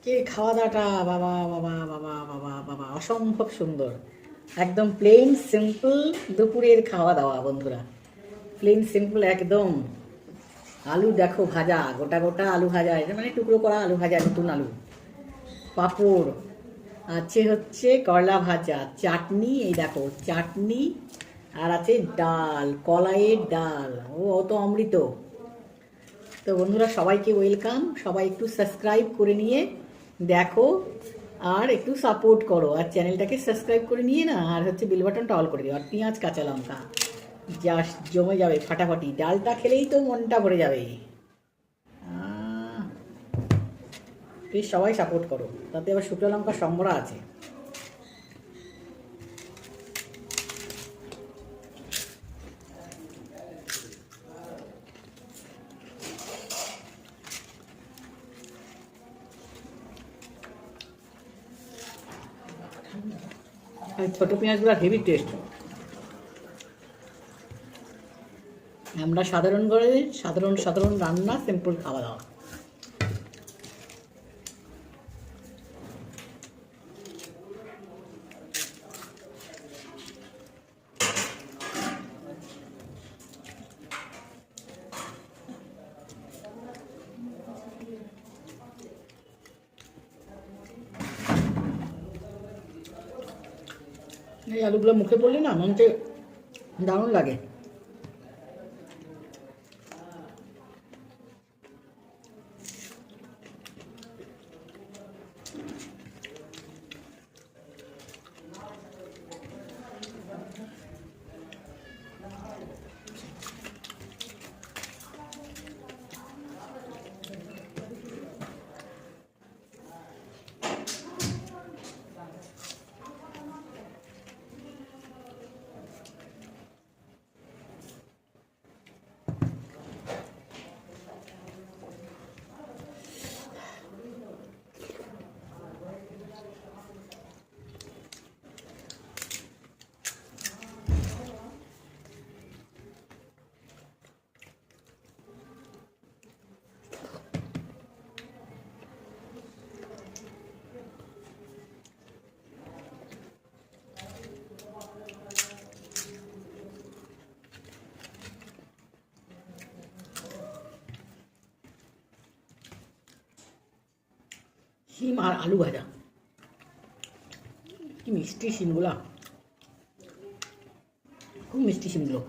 আজকে খাওয়া দাওয়াটা বাবা বাবা বাবা বাবা বাবা অসম্ভব সুন্দর। একদম প্লেন সিম্পল দুপুরের খাওয়া দাওয়া বন্ধুরা, প্লেন সিম্পল একদম। আলু দেখো ভাজা, গোটা গোটা আলু ভাজা, এটা মানে টুকরো করা আলু ভাজা, নতুন আলু, পাঁপড় আছে, হচ্ছে করলা ভাজা, চাটনি, এই দেখো চাটনি, আর আছে ডাল, কলাইয়ের ডাল, ও তো অমৃত। তো বন্ধুরা সবাইকে ওয়েলকাম, সবাই একটু সাবস্ক্রাইব করে নিয়ে দেখো আর একটু সাপোর্ট করো, আর চ্যানেলটাকে সাবস্ক্রাইব করে নিয়ে না, আর হচ্ছে বেল বাটনটা অল করে দিও, আর পেঁয়াজ কাঁচা লঙ্কা জাস্ট জমে যাবে ফাটাফাটি। ডালটা খেলেই তো মনটা ভরে যাবে। প্লিজ সবাই সাপোর্ট করো, তাতে আবার শুকনো লঙ্কা সম্বরা আছে। ছোটো পেঁয়াজগুলো হেভি টেস্ট। আমরা সাধারণ ঘরে সাধারণ সাধারণ রান্না, সিম্পল খাওয়া দাওয়া। এই আলুগুলো মুখে পড়লে না মনকে দারুণ লাগে। শিম আর আলু ভাজা, কি মিষ্টি শিমগুলা, খুব মিষ্টি শিমগুলো।